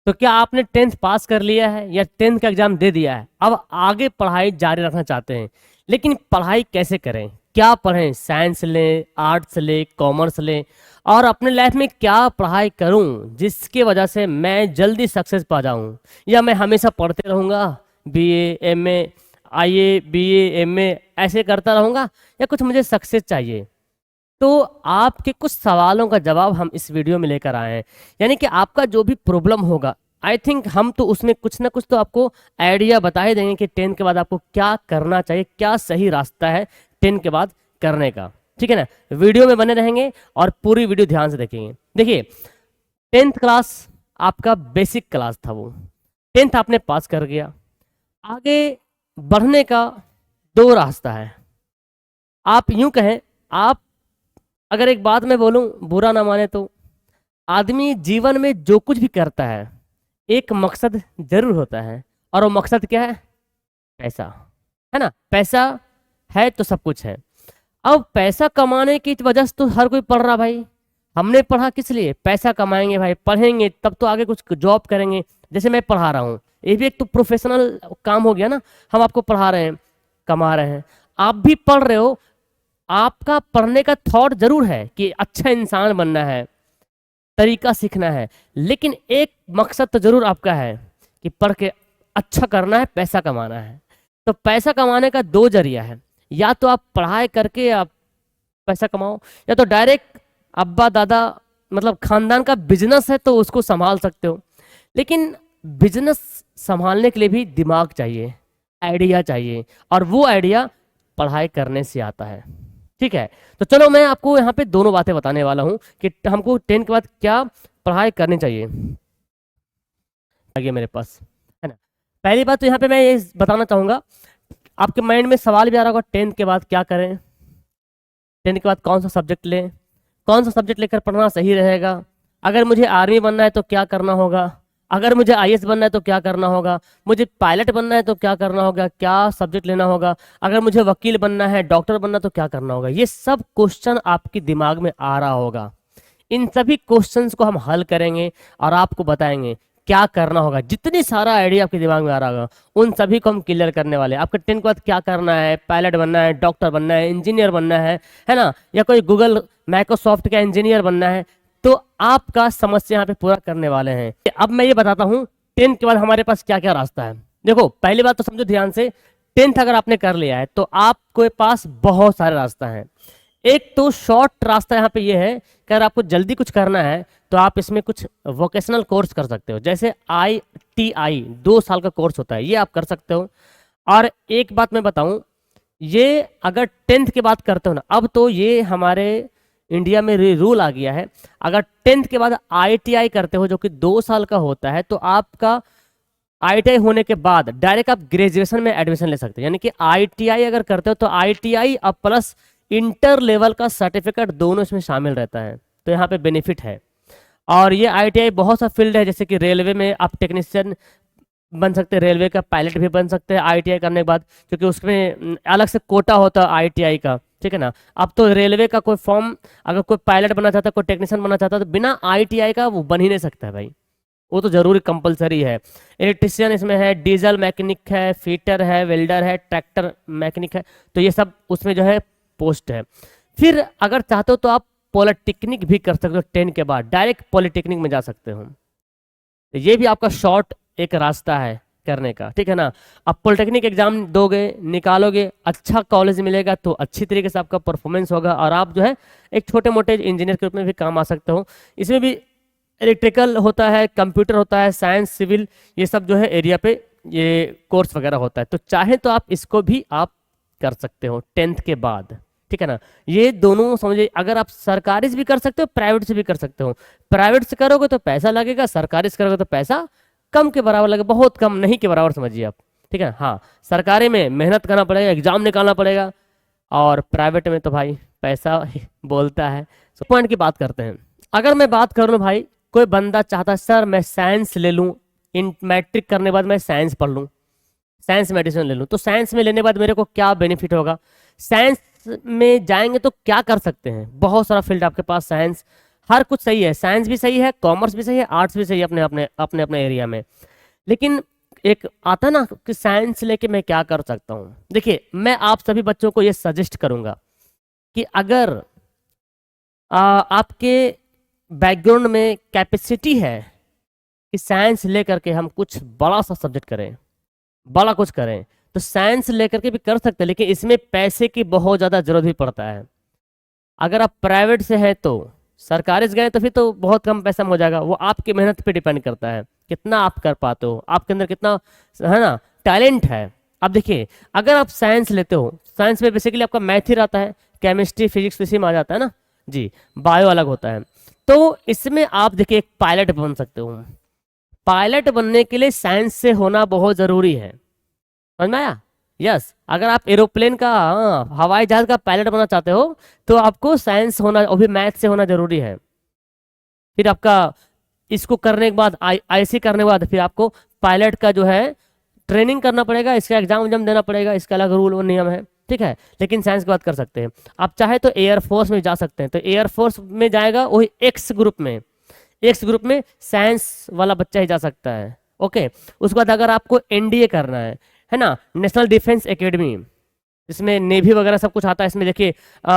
तो क्या आपने 10th पास कर लिया है या 10th का एग्जाम दे दिया है, अब आगे पढ़ाई जारी रखना चाहते हैं, लेकिन पढ़ाई कैसे करें, क्या पढ़ें, साइंस लें, आर्ट्स लें, कॉमर्स लें, और अपने लाइफ में क्या पढ़ाई करूं जिसके वजह से मैं जल्दी सक्सेस पा जाऊं, या मैं हमेशा पढ़ते रहूंगा, बीए एमए, आईए बीए एमए ऐसे करता रहूंगा, या कुछ मुझे सक्सेस चाहिए। तो आपके कुछ सवालों का जवाब हम इस वीडियो में लेकर आए हैं। यानी कि आपका जो भी प्रॉब्लम होगा, आई थिंक हम तो उसमें कुछ ना कुछ तो आपको आइडिया बता ही देंगे कि 10 के बाद आपको क्या करना चाहिए, क्या सही रास्ता है 10 के बाद करने का। ठीक है ना, वीडियो में बने रहेंगे और पूरी वीडियो ध्यान से देखेंगे। देखिए 10th क्लास आपका बेसिक क्लास था, वो 10th आपने पास कर गया, आगे बढ़ने का दो रास्ता है। आप यूं कहें, आप अगर एक बात मैं बोलूं, बुरा ना माने तो, आदमी जीवन में जो कुछ भी करता है एक मकसद जरूर होता है, और वो मकसद क्या है, पैसा, है ना। पैसा है तो सब कुछ है। अब पैसा कमाने की वजह से तो हर कोई पढ़ रहा भाई। हमने पढ़ा किस लिए, पैसा कमाएंगे भाई, पढ़ेंगे तब तो आगे कुछ जॉब करेंगे। जैसे मैं पढ़ा रहा हूँ, ये भी एक तो प्रोफेशनल काम हो गया ना, हम आपको पढ़ा रहे हैं, कमा रहे हैं, आप भी पढ़ रहे हो। आपका पढ़ने का थॉट जरूर है कि अच्छा इंसान बनना है, तरीका सीखना है, लेकिन एक मकसद तो जरूर आपका है कि पढ़ के अच्छा करना है, पैसा कमाना है। तो पैसा कमाने का दो जरिया है, या तो आप पढ़ाई करके आप पैसा कमाओ, या तो डायरेक्ट अब्बा दादा मतलब खानदान का बिजनेस है तो उसको संभाल सकते हो। लेकिन बिजनेस संभालने के लिए भी दिमाग चाहिए, आइडिया चाहिए, और वो आइडिया पढ़ाई करने से आता है। ठीक है, तो चलो मैं आपको यहाँ पे दोनों बातें बताने वाला हूँ कि हमको 10 के बाद क्या पढ़ाई करनी चाहिए। आगे मेरे पास है ना, पहली बात तो यहाँ पे मैं ये बताना चाहूँगा, आपके माइंड में सवाल भी आ रहा होगा 10 के बाद क्या करें, 10 के बाद कौन सा सब्जेक्ट लें, कौन सा सब्जेक्ट लेकर पढ़ना सही रहेगा, अगर मुझे आर्मी बनना है तो क्या करना होगा, अगर मुझे आईएएस बनना है तो क्या करना होगा, मुझे पायलट बनना है तो क्या करना होगा, क्या सब्जेक्ट लेना होगा, अगर मुझे वकील बनना है, डॉक्टर बनना तो क्या करना होगा। ये सब क्वेश्चन आपके दिमाग में आ रहा होगा। इन सभी क्वेश्चंस को हम हल करेंगे और आपको बताएंगे क्या करना होगा। जितनी सारा आइडिया आपके दिमाग में आ रहा होगा उन सभी को हम क्लियर करने वाले हैं। आपका 10 के बाद क्या करना है, पायलट बनना है, डॉक्टर बनना है, इंजीनियर बनना है ना, या कोई गूगल माइक्रोसॉफ्ट का इंजीनियर बनना है, तो आपका समस्या यहाँ पे पूरा करने वाले हैं। अब मैं ये बताता हूँ 10 के बाद हमारे पास क्या क्या रास्ता है। देखो पहली बात तो समझो ध्यान से, 10th अगर आपने कर लिया है तो आपके पास बहुत सारे रास्ता हैं। एक तो शॉर्ट रास्ता यहाँ पे ये है कि अगर आपको जल्दी कुछ करना है तो आप इसमें कुछ वोकेशनल कोर्स कर सकते हो, जैसे ITI 2 साल का कोर्स होता है, ये आप कर सकते हो। और एक बात मैं बताऊं, ये अगर 10th के बाद करते हो ना, अब तो ये हमारे इंडिया में रूल आ गया है, अगर 10th के बाद ITI करते हो जो कि 2 साल का होता है, तो आपका ITI होने के बाद डायरेक्ट आप ग्रेजुएशन में एडमिशन ले सकते हो। यानी कि ITI अगर करते हो तो ITI अब प्लस इंटर लेवल का सर्टिफिकेट दोनों इसमें शामिल रहता है, तो यहाँ पे बेनिफिट है। और ये ITI बहुत सा फील्ड है, जैसे कि रेलवे में आप टेक्नीशियन बन सकते हैं, रेलवे का पायलट भी बन सकते हैं ITI करने के बाद, क्योंकि उसमें अलग से कोटा होता है ITI का। ठीक है ना, अब तो रेलवे का कोई फॉर्म, अगर कोई पायलट बनना चाहता है, कोई टेक्नीशियन बनना चाहता है, तो बिना ITI का वो बन ही नहीं सकता है भाई, वो तो जरूरी कंपलसरी है। इलेक्ट्रिशियन इसमें है, डीजल मैकेनिक है, फीटर है, वेल्डर है, ट्रैक्टर मैकेनिक है, तो ये सब उसमें जो है पोस्ट है। फिर अगर चाहते हो तो आप पॉलिटेक्निक भी कर सकते हो, 10 के बाद डायरेक्ट पॉलिटेक्निक में जा सकते हो, तो ये भी आपका शॉर्ट एक रास्ता है करने का। ठीक है ना, आप पॉलिटेक्निक एग्जाम दोगे, निकालोगे, अच्छा कॉलेज मिलेगा तो अच्छी तरीके से आपका परफॉर्मेंस होगा, और आप जो है एक छोटे मोटे इंजीनियर के रूप में भी काम आ सकते हो। इसमें भी इलेक्ट्रिकल होता है, कंप्यूटर होता है, साइंस, सिविल, ये सब जो है एरिया पे ये कोर्स वगैरह होता है, तो चाहे तो आप इसको भी आप कर सकते हो 10th के बाद। ठीक है ना, ये दोनों समझिए, अगर आप सरकारी से भी कर सकते हो, प्राइवेट से भी कर सकते हो। प्राइवेट से करोगे तो पैसा लगेगा, सरकारी से करोगे तो पैसा कम के बराबर लगेगा, बहुत कम, नहीं के बराबर समझिए आप। ठीक है, हाँ सरकारी में मेहनत करना पड़ेगा, एग्जाम निकालना पड़ेगा, और प्राइवेट में तो भाई पैसा बोलता है। तो पॉइंट की बात करते हैं। अगर मैं बात कर लूँ भाई, कोई बंदा चाहता है सर मैं साइंस ले लूँ, इन मैट्रिक करने के बाद मैं साइंस पढ़ लूँ, साइंस मेडिसिन ले लूँ, तो साइंस में लेने के बाद मेरे को क्या बेनिफिट होगा, साइंस में जाएंगे तो क्या कर सकते हैं, बहुत सारा फील्ड आपके पास साइंस, हर कुछ सही है, साइंस भी सही है, कॉमर्स भी सही है, आर्ट्स भी सही है अपने अपने अपने अपने एरिया में। लेकिन एक आता है ना कि साइंस लेके मैं क्या कर सकता हूँ। देखिए मैं आप सभी बच्चों को ये सजेस्ट करूंगा कि अगर आपके बैकग्राउंड में कैपेसिटी है कि साइंस लेकर के हम कुछ बड़ा सा सब्जेक्ट करें, बड़ा कुछ करें, तो साइंस लेकर के भी कर सकते हैं, लेकिन इसमें पैसे की बहुत ज़्यादा जरूरत भी पड़ता है। अगर आप प्राइवेट से हैं तो, सरकारी से गए तो फिर तो बहुत कम पैसा में हो जाएगा। वो आपकी मेहनत पे डिपेंड करता है कितना आप कर पाते हो, आपके अंदर कितना है ना टैलेंट है। अब देखिए अगर आप साइंस लेते हो, साइंस में बेसिकली आपका मैथ ही रहता है, केमिस्ट्री फिजिक्स इसी में आ जाता है ना जी, बायो अलग होता है। तो इसमें आप देखिए एक पायलट बन सकते हो। पायलट बनने के लिए साइंस से होना बहुत जरूरी है, समझ में आया? यस, अगर आप एरोप्लेन का हवाई जहाज का पायलट बनना चाहते हो तो आपको साइंस होना और भी मैथ से होना जरूरी है। फिर आपका इसको करने के बाद आईसी करने के बाद फिर आपको पायलट का जो है ट्रेनिंग करना पड़ेगा, इसका एग्जाम एग्जाम देना पड़ेगा, इसका अलग रूल और नियम है, ठीक है। लेकिन साइंस की बात कर सकते हैं। आप चाहे तो एयरफोर्स में जा सकते हैं, तो एयरफोर्स में जाएगा वही एक्स ग्रुप में, एक्स ग्रुप में साइंस वाला बच्चा ही जा सकता है। ओके, उसके बाद अगर आपको एनडीए करना है ना, नेशनल डिफेंस एकेडमी, इसमें नेवी वगैरह सब कुछ आता है। इसमें देखिए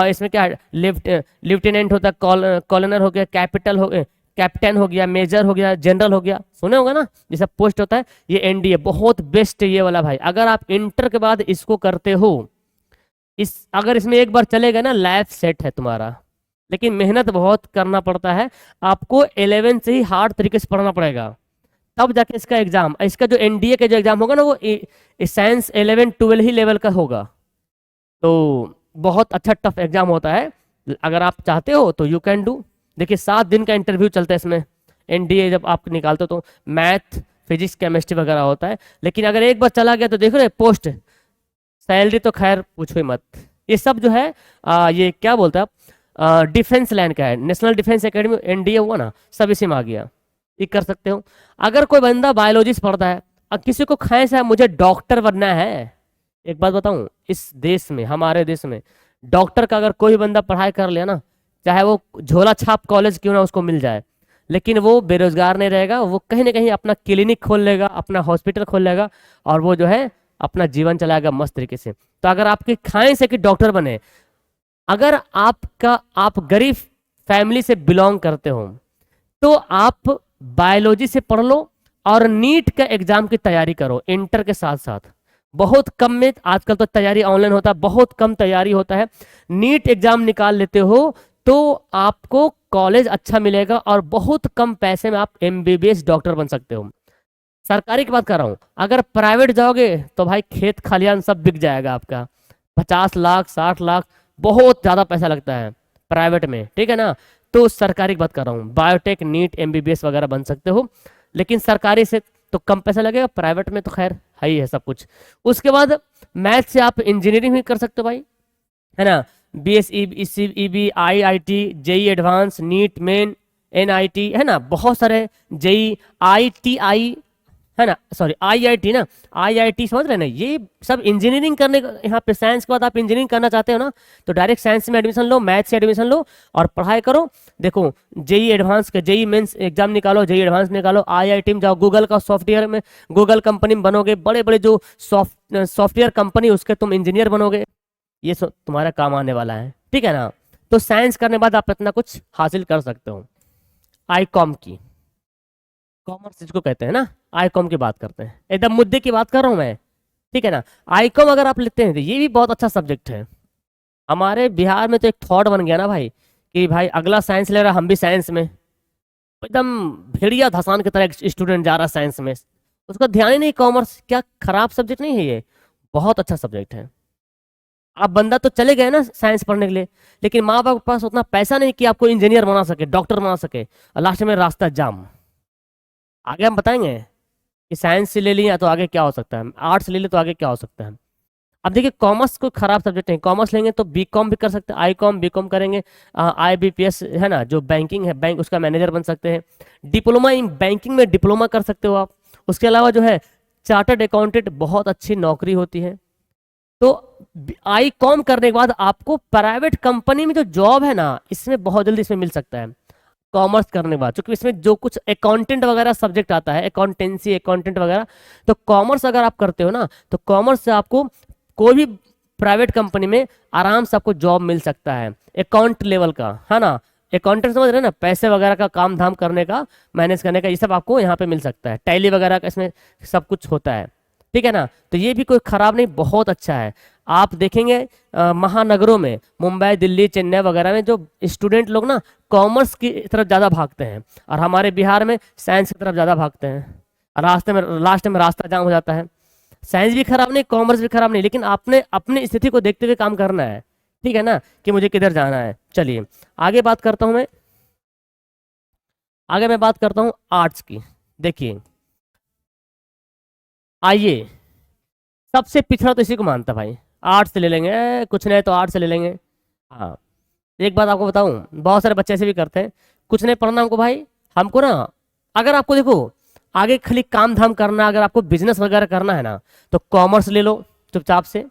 इसमें क्या लेफ्टिनेंट होता है, कॉलोनर हो गया, कैपिटल हो गया, कैप्टन हो गया, मेजर हो गया, जनरल हो गया, सुने होगा ना ये सब पोस्ट होता है। ये एनडीए बहुत बेस्ट है ये वाला भाई। अगर आप इंटर के बाद इसको करते हो, अगर इसमें एक बार चले गए ना, लाइफ सेट है तुम्हारा। लेकिन मेहनत बहुत करना पड़ता है, आपको 11 से ही हार्ड तरीके से पढ़ना पड़ेगा, तब जाके इसका एग्जाम, इसका जो एनडीए का जो एग्जाम होगा ना वो साइंस 11 12 ही लेवल का होगा। तो बहुत अच्छा टफ एग्जाम होता है। अगर आप चाहते हो तो यू कैन डू। देखिए 7 दिन का इंटरव्यू चलता है इसमें, एनडीए जब आप निकालते हो तो मैथ फिजिक्स केमिस्ट्री वगैरह होता है। लेकिन अगर एक बार चला गया तो देखो ना पोस्ट, सैलरी तो खैर पूछो ही मत। ये सब जो है ये क्या बोलते हैं आप, डिफेंस लाइन का है, नेशनल डिफेंस एकेडमी एनडीए हुआ ना, सब इसी में आ गया, ये कर सकते हो। अगर कोई बंदा बायोलॉजी से पढ़ता है और किसी को ख्वाहिश है मुझे डॉक्टर बनना है, एक बात बताऊं, इस देश में, हमारे देश में डॉक्टर का अगर कोई बंदा पढ़ाई कर लिया ना, चाहे वो झोला छाप कॉलेज क्यों ना उसको मिल जाए, लेकिन वो बेरोजगार नहीं रहेगा, वो कहीं ना कहीं अपना क्लिनिक खोल लेगा, अपना हॉस्पिटल खोल लेगा, और वो जो है अपना जीवन चलाएगा मस्त तरीके से। तो अगर आपकी ख्वाहिश है कि डॉक्टर बने, अगर आप गरीब फैमिली से बिलोंग करते हो तो आप बायोलॉजी से पढ़ लो और नीट का एग्जाम की तैयारी करो इंटर के साथ साथ। बहुत कम में, आजकल तो तैयारी ऑनलाइन होता है, बहुत कम तैयारी होता है, नीट एग्जाम निकाल लेते हो तो आपको कॉलेज अच्छा मिलेगा और बहुत कम पैसे में आप एमबीबीएस डॉक्टर बन सकते हो। सरकारी की बात कर रहा हूँ, अगर प्राइवेट जाओगे तो भाई खेत खलियान सब बिक जाएगा आपका, 50 लाख 60 लाख बहुत ज्यादा पैसा लगता है प्राइवेट में, ठीक है ना। तो सरकारी की बात कर रहा हूँ, बायोटेक नीट एमबीबीएस वगैरह बन सकते हो, लेकिन सरकारी से तो कम पैसा लगेगा, प्राइवेट में तो खैर है ही है सब कुछ। उसके बाद मैथ से आप इंजीनियरिंग भी कर सकते हो भाई, है ना, BSE IIT JEE advance NEET main NIT, है ना, बहुत सारे जेई आईटीआई, है ना, सॉरी आईआईटी ना, आईआईटी समझ रहे ना, ये सब इंजीनियरिंग करने यहाँ पे। साइंस के बाद आप इंजीनियरिंग करना चाहते हो ना, तो डायरेक्ट साइंस में एडमिशन लो, मैथ से एडमिशन लो और पढ़ाई करो। देखो जेई एडवांस का, जेई मेंस एग्जाम निकालो, जेई एडवांस निकालो, आईआईटी में जाओ, गूगल का सॉफ्टवेयर में, गूगल कंपनी में बनोगे, बड़े बड़े जो सॉफ्टवेयर कंपनी उसके तुम इंजीनियर बनोगे, ये तुम्हारा काम आने वाला है, ठीक है ना। तो साइंस करने बाद आप इतना कुछ हासिल कर सकते हो। आईकॉम की, कॉमर्स जिसको कहते हैं ना, आईकॉम की बात करते हैं, एकदम मुद्दे की बात कर रहा हूं मैं, ठीक है ना। आईकॉम अगर आप लेते हैं तो ये भी बहुत अच्छा सब्जेक्ट है। हमारे बिहार में तो एक थॉट बन गया ना भाई कि भाई अगला साइंस ले रहा, हम भी साइंस में, एकदम भेड़िया धसान की तरह स्टूडेंट जा रहा साइंस में, उसका ध्यान ही नहीं। कॉमर्स क्या खराब सब्जेक्ट नहीं है, ये बहुत अच्छा सब्जेक्ट है। आप बंदा तो चले गए ना साइंस पढ़ने के लिए, लेकिन माँ बाप के पास उतना पैसा नहीं कि आपको इंजीनियर बना सके, डॉक्टर बना सके, और लास्ट में रास्ता जाम। आगे हम बताएंगे कि साइंस से ले लिया तो आगे क्या हो सकता है, आर्ट्स ले ले तो आगे क्या हो सकता है। अब देखिए कॉमर्स कोई खराब सब्जेक्ट नहीं, कॉमर्स लेंगे तो बीकॉम भी कर सकते हैं, आई कॉम बीकॉम करेंगे, आईबीपीएस है ना जो बैंकिंग है, बैंक उसका मैनेजर बन सकते हैं, डिप्लोमा इन बैंकिंग में डिप्लोमा कर सकते हो आप। उसके अलावा जो है चार्टर्ड अकाउंटेंट बहुत अच्छी नौकरी होती है। तो आई कॉम करने के बाद आपको प्राइवेट कंपनी में जो जॉब है ना, इसमें बहुत जल्दी इसमें मिल सकता है। कॉमर्स करने के बाद, क्योंकि इसमें जो कुछ अकाउंटेंट वगैरह सब्जेक्ट आता है, अकाउंटेंसी अकाउंटेंट वगैरह, तो कॉमर्स अगर आप करते हो ना, तो कॉमर्स से आपको कोई भी प्राइवेट कंपनी में आराम से आपको जॉब मिल सकता है, अकाउंट लेवल का, है ना। अकाउंटेंट समझ रहे हैं ना, पैसे वगैरह का काम धाम करने का, मैनेज करने का, ये सब आपको यहाँ पे मिल सकता है। टैली वगैरह का इसमें सब कुछ होता है, ठीक है ना। तो ये भी कोई खराब नहीं, बहुत अच्छा है। आप देखेंगे महानगरों में, मुंबई दिल्ली चेन्नई वगैरह में, जो स्टूडेंट लोग ना कॉमर्स की तरफ ज़्यादा भागते हैं, और हमारे बिहार में साइंस की तरफ ज़्यादा भागते हैं, और रास्ते में लास्ट में रास्ता जाम हो जाता है। साइंस भी खराब नहीं, कॉमर्स भी खराब नहीं, लेकिन आपने अपनी स्थिति को देखते हुए काम करना है, ठीक है ना, कि मुझे किधर जाना है। चलिए आगे बात करता हूँ मैं, आगे मैं बात करता हूँ आर्ट्स की। देखिए आइए, सबसे पिछड़ा तो इसी को मानता भाई, आर्ट्स से ले लेंगे, कुछ नहीं तो आर्ट्स से ले लेंगे। हाँ, एक बात आपको बताऊं, बहुत सारे बच्चे ऐसे भी करते हैं, कुछ नहीं पढ़ना हमको भाई, हमको ना, अगर आपको देखो आगे खाली काम धाम करना, अगर आपको बिजनेस वगैरह करना है ना, तो कॉमर्स ले लो चुपचाप से।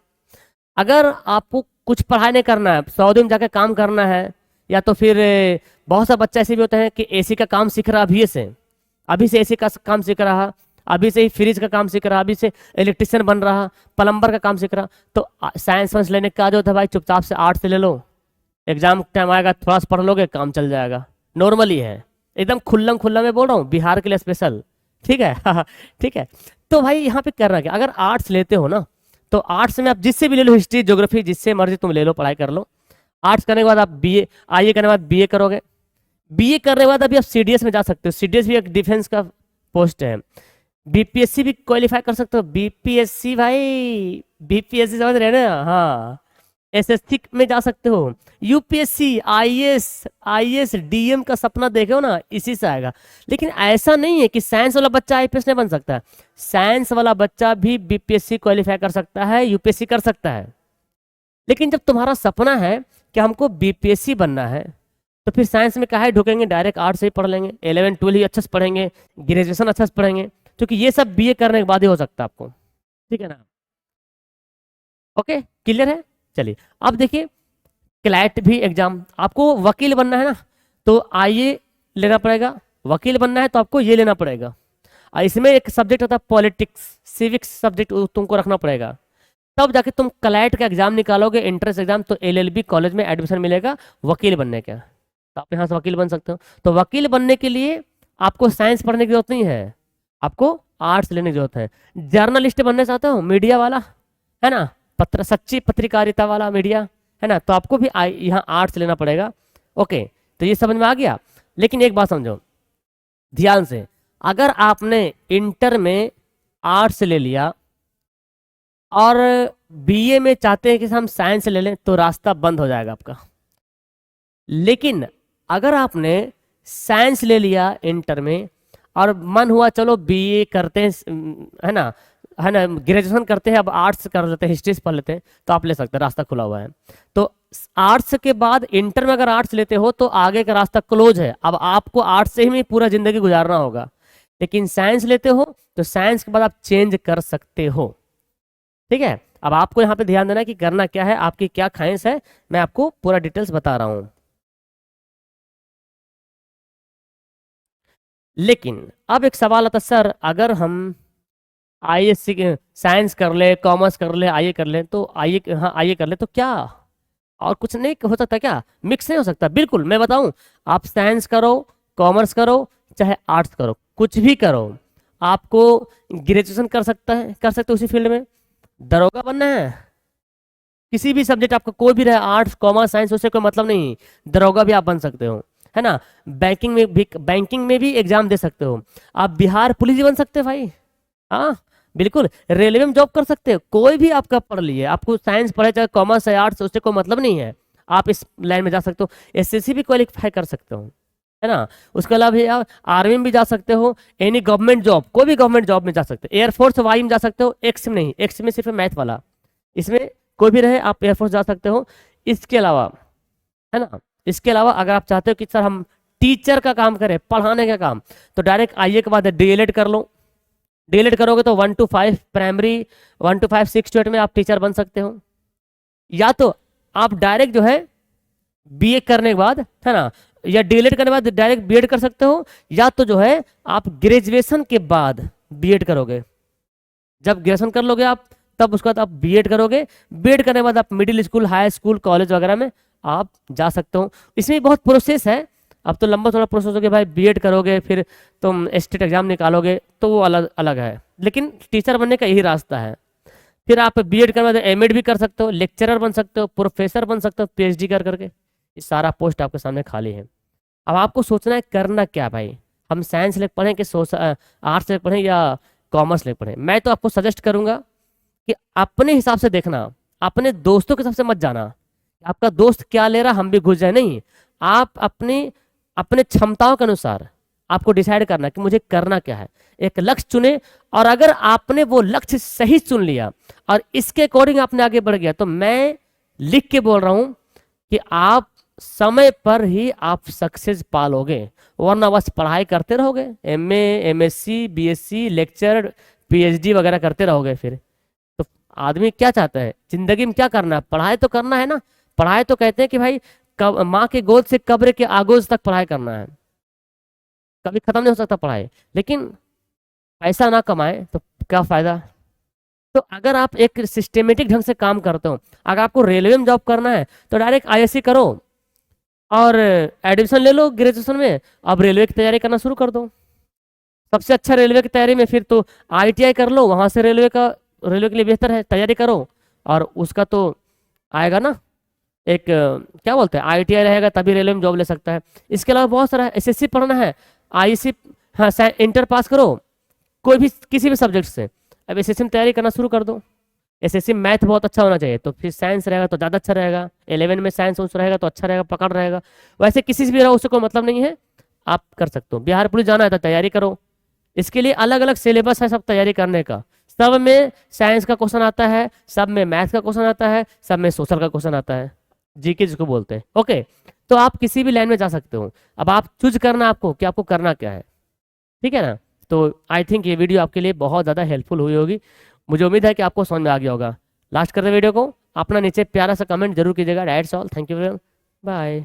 अगर आपको कुछ पढ़ाई नहीं करना है, सऊदी में जाकर काम करना है, या तो फिर बहुत सा बच्चा ऐसे भी होते हैं कि एसी का काम सीख रहा अभी से एसी का काम सीख रहा, अभी से ही फ्रिज का काम सीख रहा, अभी से इलेक्ट्रिशियन बन रहा, प्लम्बर का काम सीख रहा, तो साइंस वाइंस लेने का जो था भाई, चुपचाप से आर्ट्स ले लो, एग्जाम टाइम आएगा थोड़ा सा पढ़ लोगे, काम चल जाएगा। नॉर्मली है, एकदम खुल्लम खुल्ला मैं बोल रहा हूँ, बिहार के लिए स्पेशल, ठीक है। ठीक है। तो भाई यहाँ पे करना क्या, अगर आर्ट्स लेते हो ना, तो आर्ट्स में आप जिससे भी ले लो, हिस्ट्री ज्योग्राफी जिससे मर्जी तुम ले लो, पढ़ाई कर लो। आर्ट्स करने के बाद आप बीए, आईए करने के बाद बीए करोगे, बीए करने के बाद अभी आप सीडीएस में जा सकते हो, सीडीएस भी एक डिफेंस का पोस्ट है। बीपीएससी भी क्वालिफाई कर सकते हो, बीपीएससी भाई, बीपीएससी समझ रहे हैं ना, हाँ, एसएससी में जा सकते हो, यूपीएससी, आईएएस, आईएएस डीएम का सपना देखे हो ना, इसी से आएगा। लेकिन ऐसा नहीं है कि साइंस वाला बच्चा आईपीएस नहीं बन सकता है, साइंस वाला बच्चा भी बीपीएससी क्वालिफाई कर सकता है, यूपीएससी कर सकता है। लेकिन जब तुम्हारा सपना है कि हमको बीपीएससी बनना है, तो फिर साइंस में काहे ढुकेंगे, डायरेक्ट आर्ट्स से ही पढ़ लेंगे, 11 12 ही अच्छे से पढ़ेंगे, ग्रेजुएशन अच्छे से पढ़ेंगे, क्योंकि ये सब बीए करने के बाद ही हो सकता है आपको, ठीक है ना। ओके, क्लियर है। चलिए अब देखिए, क्लैट भी एग्जाम, आपको वकील बनना है ना, तो आइए लेना पड़ेगा, वकील बनना है तो आपको ये लेना पड़ेगा। और इसमें एक सब्जेक्ट होता है पॉलिटिक्स, सिविक्स सब्जेक्ट तुमको रखना पड़ेगा, तब जाके तुम क्लैट का एग्जाम निकालोगे, एंट्रेंस एग्जाम, तो एलएलबी कॉलेज में एडमिशन मिलेगा वकील बनने का, तो आप यहाँ से वकील बन सकते हो। तो वकील बनने के लिए आपको साइंस पढ़ने की जरूरत नहीं है, आपको आर्ट्स लेने की जरूरत है। जर्नलिस्ट बनना चाहते हो, मीडिया वाला, है ना, सच्ची पत्रकारिता वाला मीडिया, है ना, तो आपको भी यहाँ आर्ट्स लेना पड़ेगा। ओके, तो ये समझ में आ गया। लेकिन एक बात समझो ध्यान से, अगर आपने इंटर में आर्ट्स ले लिया और बीए में चाहते हैं कि हम साइंस ले लें, तो रास्ता बंद हो जाएगा आपका। लेकिन अगर आपने साइंस ले लिया इंटर में, और मन हुआ चलो बीए करते हैं, है ना, ग्रेजुएशन करते हैं, अब आर्ट्स कर लेते हैं, हिस्ट्री पढ़ लेते हैं, तो आप ले सकते हैं, रास्ता खुला हुआ है। तो आर्ट्स के बाद इंटर में अगर आर्ट्स लेते हो तो आगे का रास्ता क्लोज है, अब आपको आर्ट्स से ही पूरा जिंदगी गुजारना होगा। लेकिन साइंस लेते हो तो साइंस के बाद आप चेंज कर सकते हो, ठीक है। अब आपको यहाँ पे ध्यान देना कि करना क्या है, आपकी क्या ख्वाहिश है, मैं आपको पूरा डिटेल्स बता रहा हूँ। लेकिन अब एक सवाल आता है, सर अगर हम आईएएस साइंस कर ले, कॉमर्स कर ले, आईए कर ले, तो आईए, हाँ आईए कर ले तो क्या और कुछ नहीं हो सकता क्या, मिक्स नहीं हो सकता? बिल्कुल, मैं बताऊं, आप साइंस करो, कॉमर्स करो, चाहे आर्ट्स करो, कुछ भी करो, आपको ग्रेजुएशन कर सकते हो उसी फील्ड में। दरोगा बनना है, किसी भी सब्जेक्ट आपका कोई भी रहे, आर्ट्स कॉमर्स साइंस, उससे कोई मतलब नहीं, दरोगा भी आप बन सकते हो, है ना। बैंकिंग में भी एग्जाम दे सकते हो, आप बिहार पुलिस भी बन सकते हो भाई, हाँ बिल्कुल, रेलवे में जॉब कर सकते हो, कोई भी आपका पढ़ लिए, आपको साइंस पढ़े चाहे कॉमर्स है आर्ट्स, उससे कोई मतलब नहीं है, आप इस लाइन में जा सकते हो। एसएससी भी क्वालिफाई कर सकते हो, है ना। उसके अलावा भी आप आर्मी में भी जा सकते हो, एनी गवर्नमेंट जॉब, कोई भी गवर्नमेंट जॉब में जा सकते हो, एयरफोर्स वाई में जा सकते हो, एक्स में नहीं, एक्स में सिर्फ मैथ वाला, इसमें कोई भी रहे आप एयरफोर्स जा सकते हो। इसके अलावा, है ना, इसके अलावा अगर आप चाहते हो कि सर हम टीचर का काम करें, पढ़ाने का काम, तो डायरेक्ट आईए के बाद डीएलएड कर लो, डीएलएड करोगे तो 1 to 5 प्राइमरी, 1 to 5 6 to 8 में आप टीचर बन सकते हो। या तो आप डायरेक्ट जो है बीए करने के बाद, है ना, या डीएलएड करने के बाद डायरेक्ट बीएड कर सकते हो, या तो जो है आप ग्रेजुएशन के बाद बीएड करोगे। जब ग्रेजुएशन कर लोगे आप, तब उसके बाद आप बीएड करोगे। बीएड करने के बाद आप middle school, high school, college वगैरह में आप जा सकते हो। इसमें बहुत प्रोसेस है, अब तो लंबा थोड़ा प्रोसेस हो गया भाई। बीएड करोगे, फिर तुम स्टेट एग्जाम निकालोगे, तो वो अलग अलग है, लेकिन टीचर बनने का यही रास्ता है। फिर आप बीएड करने बाद एमएड भी कर सकते हो, लेक्चरर बन सकते हो, प्रोफेसर बन सकते हो पीएचडी कर करके। ये सारा पोस्ट आपके सामने खाली है। अब आपको सोचना है करना क्या भाई, हम साइंस लेकर पढ़ें कि आर्ट्स लेकर पढ़ें या कॉमर्स लेकर पढ़ें। मैं तो आपको सजेस्ट करूंगा कि अपने हिसाब से देखना, अपने दोस्तों के हिसाब से मत जाना। आपका दोस्त क्या ले रहा हम भी घुस जाए, नहीं। आप अपने क्षमताओं के अनुसार आपको डिसाइड करना कि मुझे करना क्या है। एक लक्ष्य चुने, और अगर आपने वो लक्ष्य सही चुन लिया और इसके अकॉर्डिंग आपने आगे बढ़ गया, तो मैं लिख के बोल रहा हूं कि आप समय पर ही आप सक्सेस पालोगे। वरना बस पढ़ाई करते रहोगे, MA, MSc, BSc, lecture, PhD वगैरह करते रहोगे। फिर तो आदमी क्या चाहता है जिंदगी में, क्या करना है? पढ़ाई तो करना है ना। पढ़ाई तो कहते हैं कि भाई माँ के गोद से कब्र के आगोश तक पढ़ाई करना है, कभी खत्म नहीं हो सकता पढ़ाई। लेकिन पैसा ना कमाए तो क्या फायदा। तो अगर आप एक सिस्टमेटिक ढंग से काम करते हो, अगर आपको रेलवे में जॉब करना है तो डायरेक्ट आईएससी करो और एडमिशन ले लो ग्रेजुएशन में, अब रेलवे की तैयारी करना शुरू कर दो। सबसे अच्छा रेलवे की तैयारी में फिर तो आईटीआई कर लो, वहां से रेलवे के लिए बेहतर है, तैयारी करो। और उसका तो आएगा ना, एक क्या बोलते हैं, आईटीआई रहेगा तभी रेलवे में जॉब ले सकता है। इसके अलावा बहुत सारा एसएससी पढ़ना है, आईसी, हाँ इंटर पास करो कोई भी किसी भी सब्जेक्ट से, अब एसएससी में तैयारी करना शुरू कर दो। एसएससी में मैथ बहुत अच्छा होना चाहिए, तो फिर साइंस रहेगा तो ज़्यादा अच्छा रहेगा। 11 में साइंस रहेगा तो अच्छा रहेगा, पकड़ रहेगा। वैसे किसी से भी रहो उससे कोई मतलब नहीं है, आप कर सकते हो। बिहार पुलिस जाना है तो तैयारी करो, इसके लिए अलग अलग सिलेबस है सब तैयारी करने का। सब में साइंस का क्वेश्चन आता है, सब में मैथ का क्वेश्चन आता है, सब में सोशल का क्वेश्चन आता है, जीके जिसको बोलते हैं। ओके, तो आप किसी भी लाइन में जा सकते हो। अब आप चूज करना आपको कि आपको करना क्या है, ठीक है ना। तो आई थिंक ये वीडियो आपके लिए बहुत ज़्यादा हेल्पफुल हुई होगी। मुझे उम्मीद है कि आपको समझ में आ गया होगा। लास्ट करते वीडियो को, अपना नीचे प्यारा सा कमेंट जरूर कीजिएगा। That's all, thank you, bye.